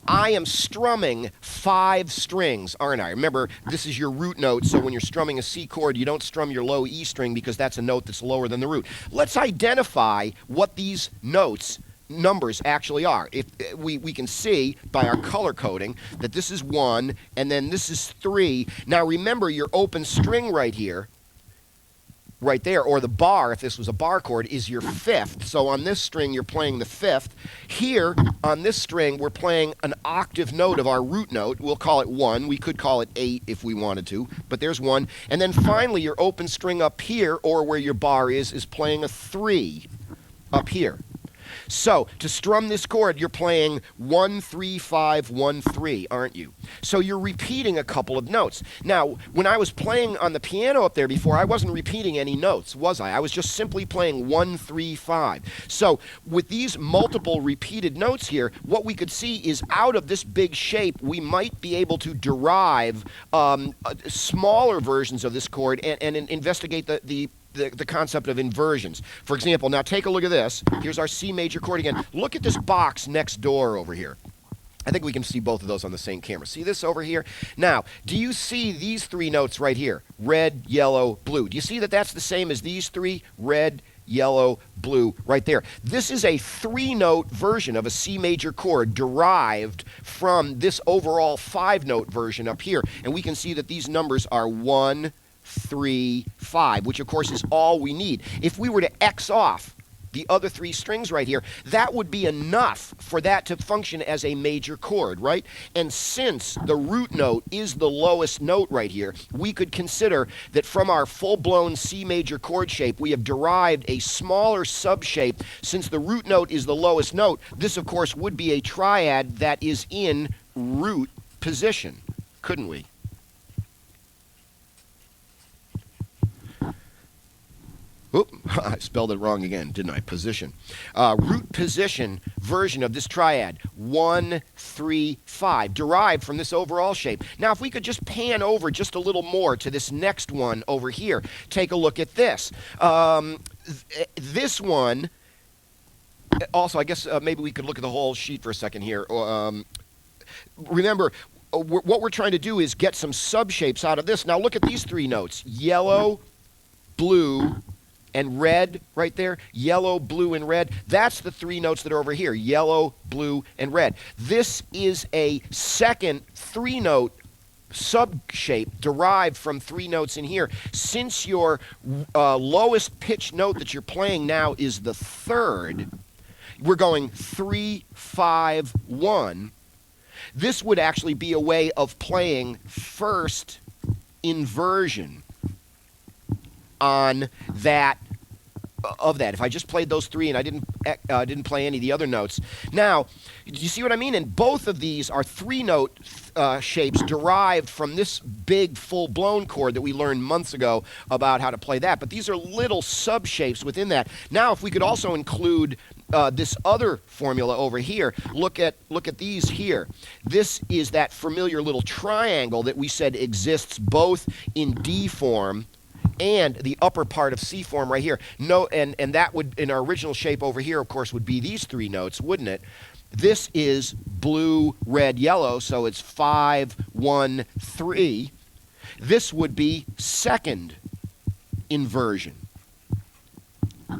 I am strumming 5 strings, aren't I? Remember, this is your root note, so when you're strumming a C chord, you don't strum your low E string because that's a note that's lower than the root. Let's identify what these numbers actually are. If we can see by our color coding that this is 1 and then this is 3. Now remember, your open string right here, right there, or the bar, if this was a bar chord, is your 5th. So on this string you're playing the 5th. Here on this string we're playing an octave note of our root note. We'll call it 1. We could call it 8 if we wanted to, but there's 1. And then finally your open string up here, or where your bar is playing a 3 up here. So, to strum this chord, you're playing 1, 3, 5, 1, 3, aren't you? So you're repeating a couple of notes. Now, when I was playing on the piano up there before, I wasn't repeating any notes, was I? I was just simply playing 1, 3, 5. So, with these multiple repeated notes here, what we could see is out of this big shape, we might be able to derive smaller versions of this chord and investigate the concept of inversions. For example, now take a look at this. Here's our C major chord again. Look at this box next door over here. I think we can see both of those on the same camera. See this over here? Now, do you see these 3 notes right here? Red, yellow, blue. Do you see that that's the same as these 3? Red, yellow, blue, right there. This is a 3-note version of a C major chord derived from this overall 5-note version up here. And we can see that these numbers are 1, 3, 5, which of course is all we need. If we were to X off the other 3 strings right here, that would be enough for that to function as a major chord, right? And since the root note is the lowest note right here, we could consider that from our full-blown C major chord shape, we have derived a smaller subshape. Since the root note is the lowest note, this of course would be a triad that is in root position, couldn't we? Oop, I spelled it wrong again, didn't I? Position. Root position version of this triad, 1, 3, 5, derived from this overall shape. Now, if we could just pan over just a little more to this next one over here, take a look at this. This one, also, I guess maybe we could look at the whole sheet for a second here. Remember, what we're trying to do is get some subshapes out of this. Now, look at these 3 notes, yellow, blue, and red right there. Yellow, blue, and red. That's the 3 notes that are over here. Yellow, blue, and red. This is a second 3-note subshape derived from 3 notes in here. Since your lowest pitch note that you're playing now is the 3rd, we're going 3, 5, 1. This would actually be a way of playing first inversion on that if I just played those 3 and I didn't play any of the other notes. Now, do you see what I mean? And both of these are 3-note shapes derived from this big full-blown chord that we learned months ago about how to play that. But these are little subshapes within that. Now, if we could also include this other formula over here, look at these here. This is that familiar little triangle that we said exists both in D form and the upper part of C form right here. No, and that would, in our original shape over here, of course, would be these 3 notes, wouldn't it? This is blue, red, yellow, so it's 5, 1, 3. This would be second inversion.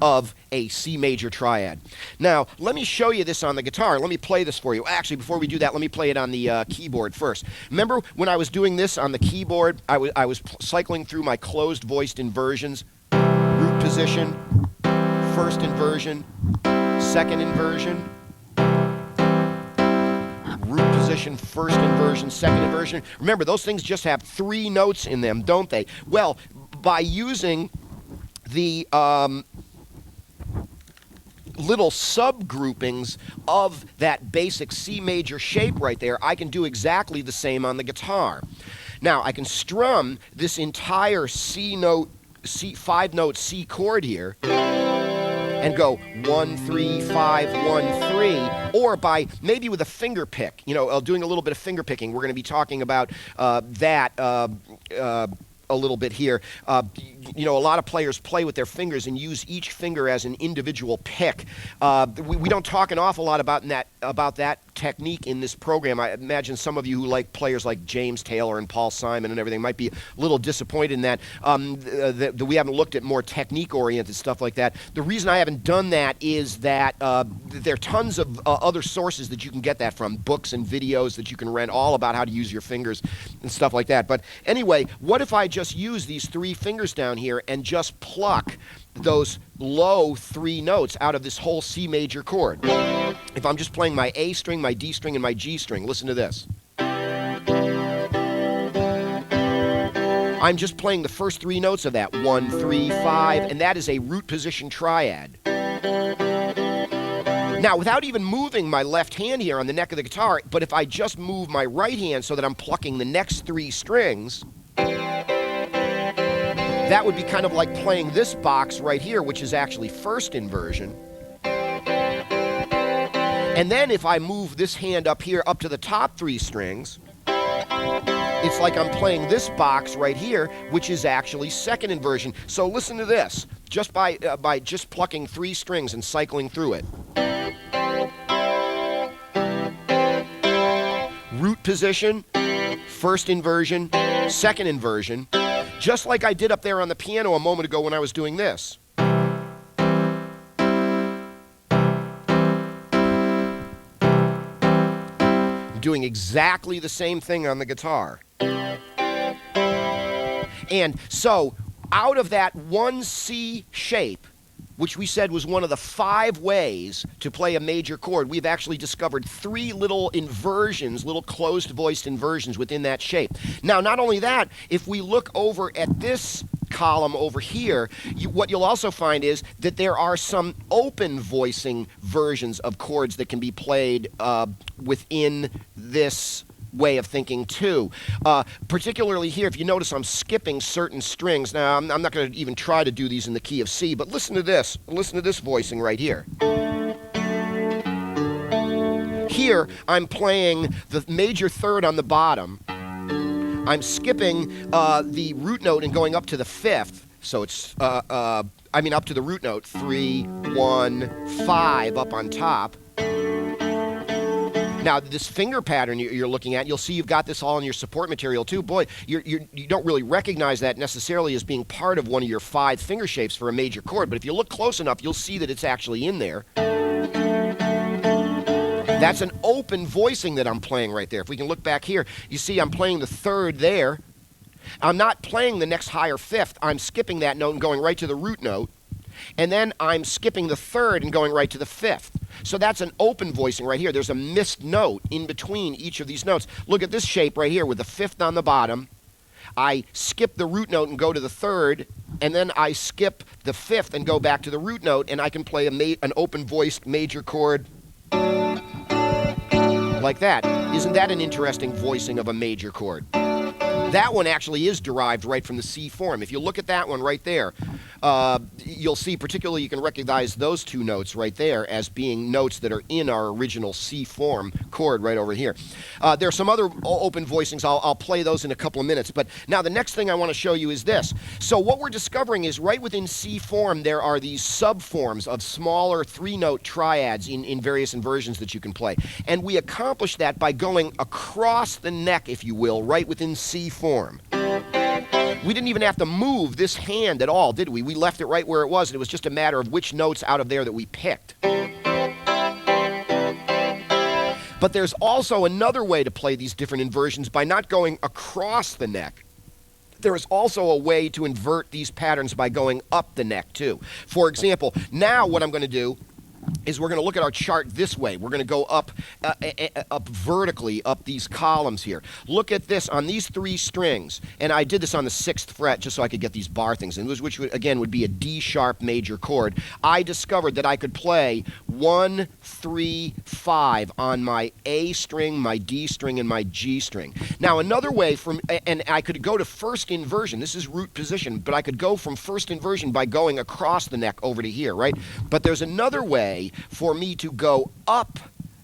of a C major triad. Now, let me show you this on the guitar. Let me play this for you. Actually, before we do that, let me play it on the keyboard first. Remember when I was doing this on the keyboard, I was cycling through my closed voiced inversions, root position, first inversion, second inversion, root position, first inversion, second inversion. Remember, those things just have 3 notes in them, don't they? Well, by using the little subgroupings of that basic C major shape right there, I can do exactly the same on the guitar. Now, I can strum this entire C note, 5-note C chord here, and go 1, 3, 5, 1, 3, or by maybe with a finger pick, doing a little bit of finger picking. We're going to be talking about that a little bit here. A lot of players play with their fingers and use each finger as an individual pick. We don't talk an awful lot about that technique in this program. I imagine some of you who like players like James Taylor and Paul Simon and everything might be a little disappointed in that, that we haven't looked at more technique-oriented stuff like that. The reason I haven't done that is that there are tons of other sources that you can get that from, books and videos that you can rent all about how to use your fingers and stuff like that. But anyway, what if I just use these 3 fingers down here and just pluck those low 3 notes out of this whole C major chord? If I'm just playing my A string, my D string, and my G string, listen to this. I'm just playing the first 3 notes of that, 1, 3, 5, and that is a root position triad. Now, without even moving my left hand here on the neck of the guitar, but if I just move my right hand so that I'm plucking the next 3 strings, that would be kind of like playing this box right here, which is actually first inversion. And then if I move this hand up here up to the top 3 strings, it's like I'm playing this box right here, which is actually second inversion. So listen to this, just by just plucking 3 strings and cycling through it. Root position, first inversion, second inversion, just like I did up there on the piano a moment ago when I was doing this. I'm doing exactly the same thing on the guitar. And so, out of that 1 C shape, which we said was one of the 5 ways to play a major chord, we've actually discovered 3 little inversions, little closed-voiced inversions within that shape. Now, not only that, if we look over at this column over here, what you'll also find is that there are some open voicing versions of chords that can be played within this way of thinking too. Particularly here, if you notice I'm skipping certain strings. Now, I'm not going to even try to do these in the key of C, but listen to this. Listen to this voicing right here. Here, I'm playing the major third on the bottom. I'm skipping the root note and going up to the 5th. So it's, up to the root note, 3, 1, 5 up on top. Now, this finger pattern you're looking at, you'll see you've got this all in your support material too. Boy, you don't really recognize that necessarily as being part of one of your 5 finger shapes for a major chord, but if you look close enough, you'll see that it's actually in there. That's an open voicing that I'm playing right there. If we can look back here, you see I'm playing the 3rd there. I'm not playing the next higher 5th. I'm skipping that note and going right to the root note. And then I'm skipping the 3rd and going right to the 5th. So that's an open voicing right here. There's a missed note in between each of these notes. Look at this shape right here with the 5th on the bottom. I skip the root note and go to the 3rd, and then I skip the 5th and go back to the root note, and I can play an open voiced major chord like that. Isn't that an interesting voicing of a major chord? That one actually is derived right from the C form. If you look at that one right there, you'll see particularly you can recognize those 2 notes right there as being notes that are in our original C form chord right over here. There are some other open voicings. I'll play those in a couple of minutes. But now the next thing I want to show you is this. So what we're discovering is right within C form there are these subforms of smaller 3-note triads in various inversions that you can play. And we accomplish that by going across the neck, if you will, right within C form. We didn't even have to move this hand at all, did we? We left it right where it was, and it was just a matter of which notes out of there that we picked. But there's also another way to play these different inversions by not going across the neck. There is also a way to invert these patterns by going up the neck, too. For example, now what I'm going to do is we're going to look at our chart this way. We're going to go up vertically up these columns here. Look at this on these 3 strings, and I did this on the 6th fret just so I could get these bar things in, which again would be a D sharp major chord. I discovered that I could play 1, 3, 5 on my A string, my D string, and my G string. Now another way and I could go to first inversion. This is root position, but I could go from first inversion by going across the neck over to here, right? But there's another way for me to go up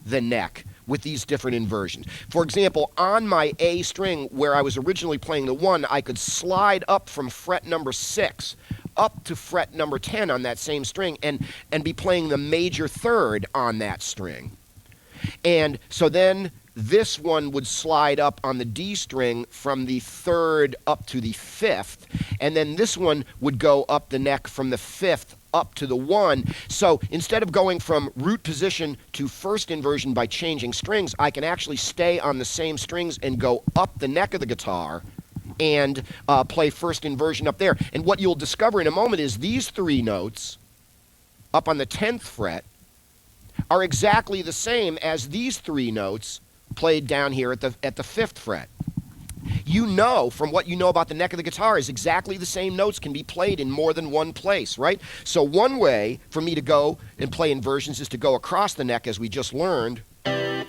the neck with these different inversions. For example, on my A string where I was originally playing the 1, I could slide up from fret number 6 up to fret number 10 on that same string and be playing the major 3rd on that string. And so then this one would slide up on the D string from the 3rd up to the 5th, and then this one would go up the neck from the 5th up to the 1. So instead of going from root position to first inversion by changing strings, I can actually stay on the same strings and go up the neck of the guitar and play first inversion up there. And what you'll discover in a moment is these 3 notes up on the 10th fret are exactly the same as these 3 notes played down here at the 5th fret. You know from what you know about the neck of the guitar is exactly the same notes can be played in more than one place, right? So one way for me to go and play inversions is to go across the neck as we just learned. But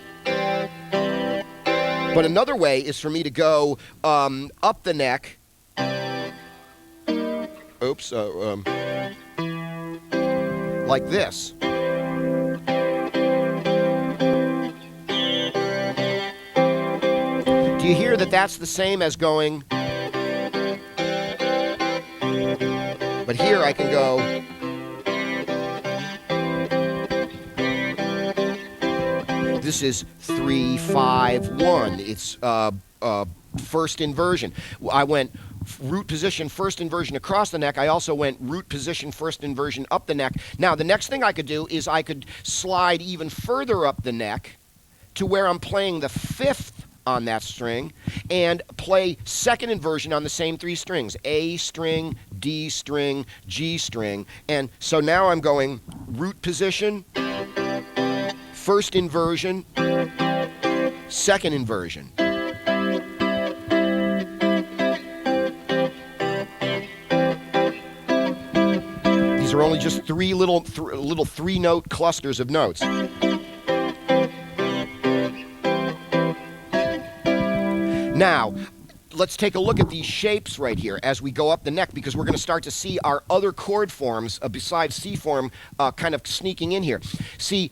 another way is for me to go up the neck. Oops, like this. Do you hear that that's the same as going? But here I can go. This is 3, 5, 1. It's first inversion. I went root position, first inversion across the neck. I also went root position, first inversion up the neck. Now, the next thing I could do is I could slide even further up the neck to where I'm playing the 5th on that string and play second inversion on the same 3 strings, A string, D string, G string. And so now I'm going root position, first inversion, second inversion. These are only just 3 little 3-note clusters of notes. Now, let's take a look at these shapes right here as we go up the neck, because we're going to start to see our other chord forms besides C form kind of sneaking in here. See,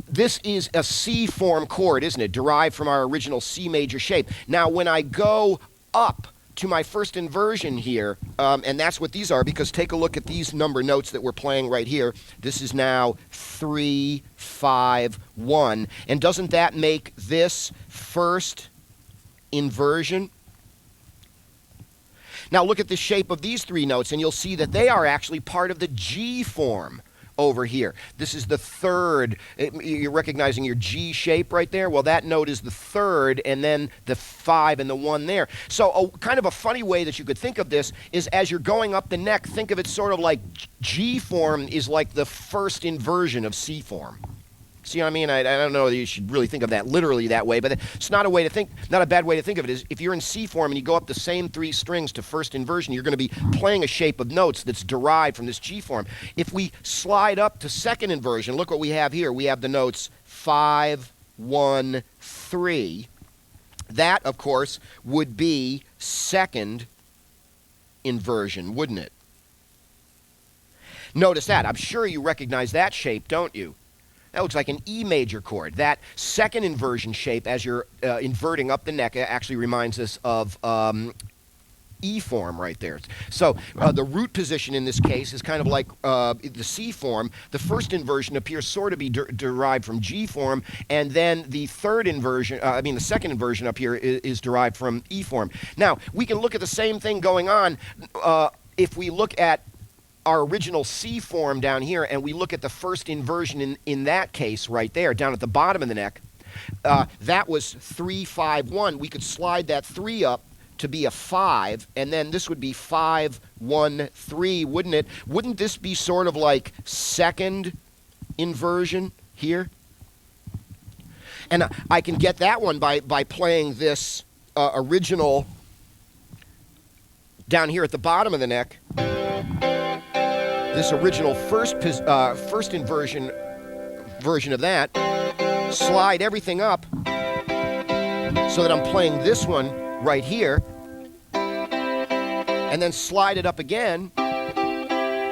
this is a C form chord, isn't it? Derived from our original C major shape. Now, when I go up to my first inversion here, and that's what these are, because take a look at these number notes that we're playing right here. This is now 3, 5, 1. And doesn't that make this first inversion? Now look at the shape of these 3 notes and you'll see that they are actually part of the G form over here. This is the 3rd. You're recognizing your G shape right there? Well, that note is the 3rd, and then the 5 and the 1 there. So kind of a funny way that you could think of this is as you're going up the neck, think of it sort of like G form is like the first inversion of C form. See what I mean? I don't know that you should really think of that literally that way, but it's not a way to think, not a bad way to think of it. Is if you're in C form and you go up the same 3 strings to first inversion, you're going to be playing a shape of notes that's derived from this G form. If we slide up to second inversion, look what we have here. We have the notes 5, 1, 3. That, of course, would be second inversion, wouldn't it? Notice that. I'm sure you recognize that shape, don't you? That looks like an E major chord. That second inversion shape as you're inverting up the neck actually reminds us of E form right there. So the root position in this case is kind of like the C form. The first inversion appears sort of be derived from G form, and then the third inversion, the second inversion up here is derived from E form. Now, we can look at the same thing going on if we look at our original C form down here, and we look at the first inversion in that case right there, down at the bottom of the neck. That was 3, 5, 1. We could slide that 3 up to be a 5, and then this would be 5, 1, 3, wouldn't it? Wouldn't this be sort of like second inversion here? And I can get that one by playing this original down here at the bottom of the neck. This original first inversion version of that. Slide everything up so that I'm playing this one right here, and then slide it up again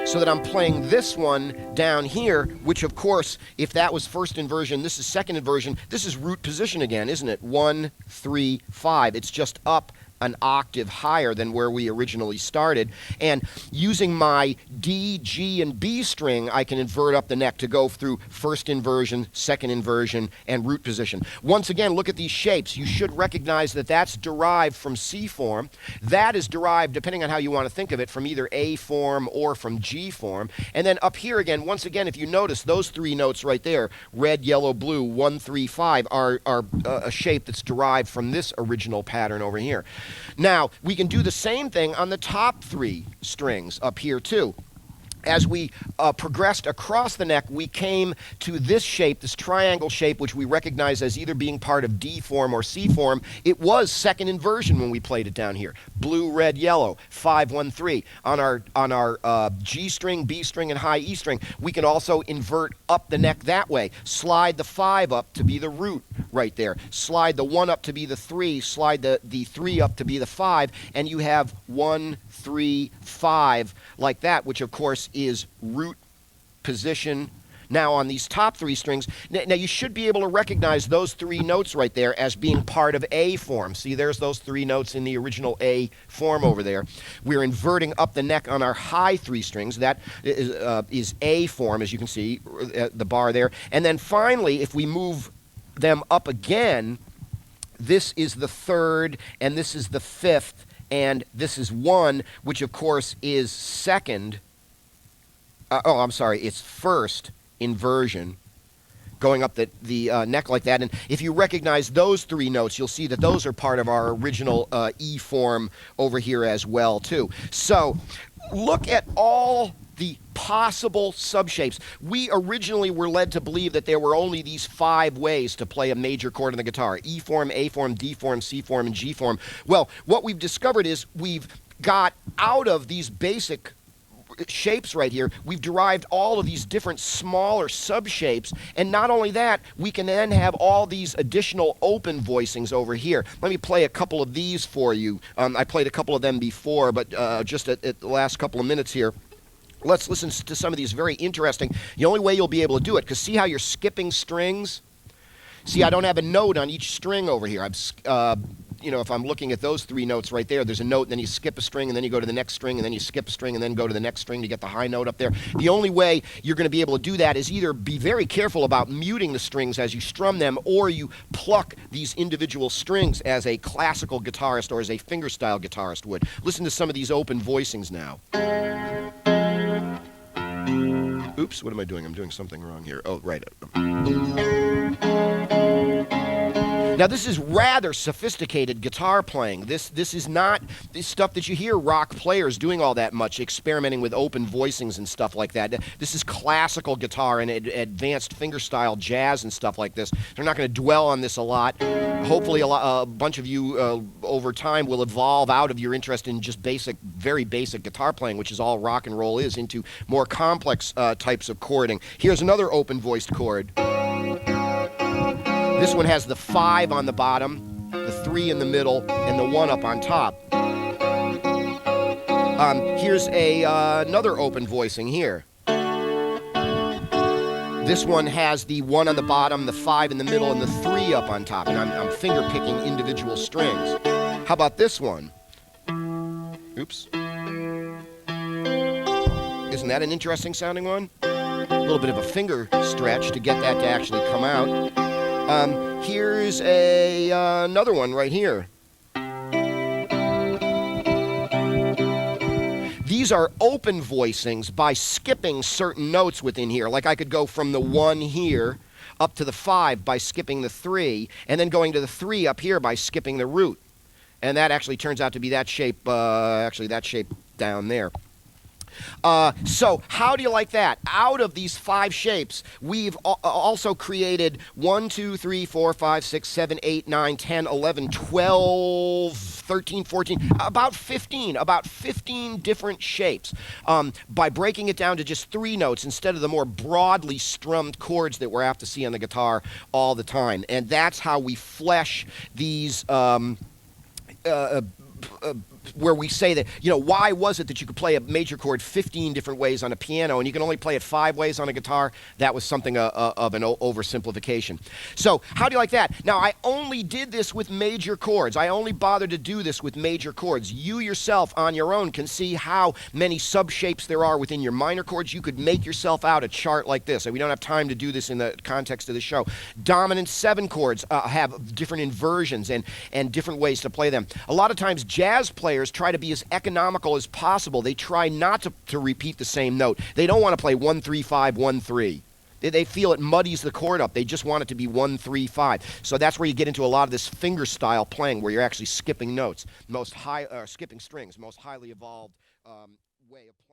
so that I'm playing this one down here, which of course, if that was first inversion, this is second inversion, this is root position again, isn't it? 1, 3, 5. It's just up an octave higher than where we originally started. And using my D, G, and B string, I can invert up the neck to go through first inversion, second inversion, and root position. Once again, look at these shapes. You should recognize that that's derived from C form. That is derived, depending on how you want to think of it, from either A form or from G form. And then up here again, once again, if you notice those 3 notes right there, red, yellow, blue, 1, 3, 5, are a shape that's derived from this original pattern over here. Now, we can do the same thing on the top 3 strings up here too. As we progressed across the neck, we came to this shape, this triangle shape, which we recognize as either being part of D form or C form. It was second inversion when we played it down here. Blue, red, yellow, 5, 1, 3. On our G string, B string, and high E string, we can also invert up the neck that way. Slide the 5 up to be the root right there. Slide the 1 up to be the 3. Slide the 3 up to be the 5. And you have 1, 3, 5 like that, which of course is root position. Now on these top 3 strings, now you should be able to recognize those 3 notes right there as being part of A form. See, there's those 3 notes in the original A form over there. We're inverting up the neck on our high 3 strings. That is A form, as you can see, the bar there. And then finally, if we move them up again, this is the 3rd, and this is the 5th, and this is 1, which of course is second. It's first inversion, going up the neck like that. And if you recognize those 3 notes, you'll see that those are part of our original E form over here as well too. So look at all the possible subshapes. We originally were led to believe that there were only these 5 ways to play a major chord on the guitar: E form, A form, D form, C form, and G form. Well, what we've discovered is we've got out of these basic shapes right here, we've derived all of these different smaller subshapes, and not only that, we can then have all these additional open voicings over here. Let me play a couple of these for you. I played a couple of them before, but just at the last couple of minutes here. Let's listen to some of these very interesting. The only way you'll be able to do it, because see how you're skipping strings? See, I don't have a note on each string over here. If I'm looking at those 3 notes right there, there's a note, and then you skip a string, and then you go to the next string, and then you skip a string, and then go to the next string to get the high note up there. The only way you're going to be able to do that is either be very careful about muting the strings as you strum them, or you pluck these individual strings as a classical guitarist or as a fingerstyle guitarist would. Listen to some of these open voicings now. Oops, what am I doing? I'm doing something wrong here. Oh, right. Now, this is rather sophisticated guitar playing. This is not this stuff that you hear rock players doing all that much, experimenting with open voicings and stuff like that. This is classical guitar and advanced fingerstyle jazz and stuff like this. They're not going to dwell on this a lot. Hopefully, a bunch of you over time will evolve out of your interest in just very basic guitar playing, which is all rock and roll is, into more complex types of chording. Here's another open-voiced chord. This one has the 5 on the bottom, the 3 in the middle, and the 1 up on top. Here's another open voicing here. This one has the 1 on the bottom, the 5 in the middle, and the 3 up on top. And I'm finger picking individual strings. How about this one? Oops. Isn't that an interesting sounding one? A little bit of a finger stretch to get that to actually come out. Here's another one right here. These are open voicings by skipping certain notes within here. Like I could go from the 1 here up to the 5 by skipping the 3, and then going to the 3 up here by skipping the root. And that actually turns out to be that shape, actually that shape down there. So how do you like that? Out of these 5 shapes, we've also created 1, 2, 3, 4, 5, 6, 7, 8, 9, 10, 11, 12, 13, 14, about 15 different shapes by breaking it down to just 3 notes instead of the more broadly strummed chords that we're apt to see on the guitar all the time. And that's how we flesh these where we say that, why was it that you could play a major chord 15 different ways on a piano and you can only play it 5 ways on a guitar? That was something of an oversimplification. So how do you like that? Now, I only did this with major chords. I only bothered to do this with major chords. You yourself on your own can see how many subshapes there are within your minor chords. You could make yourself out a chart like this. We don't have time to do this in the context of the show. Dominant 7 chords have different inversions and different ways to play them. A lot of times jazz players try to be as economical as possible. They try not to repeat the same note. They don't want to play 1, 3, 5, 1, 3. They feel it muddies the chord up. They just want it to be 1, 3, 5. So that's where you get into a lot of this finger style playing where you're actually skipping notes, skipping strings, most highly evolved way of playing.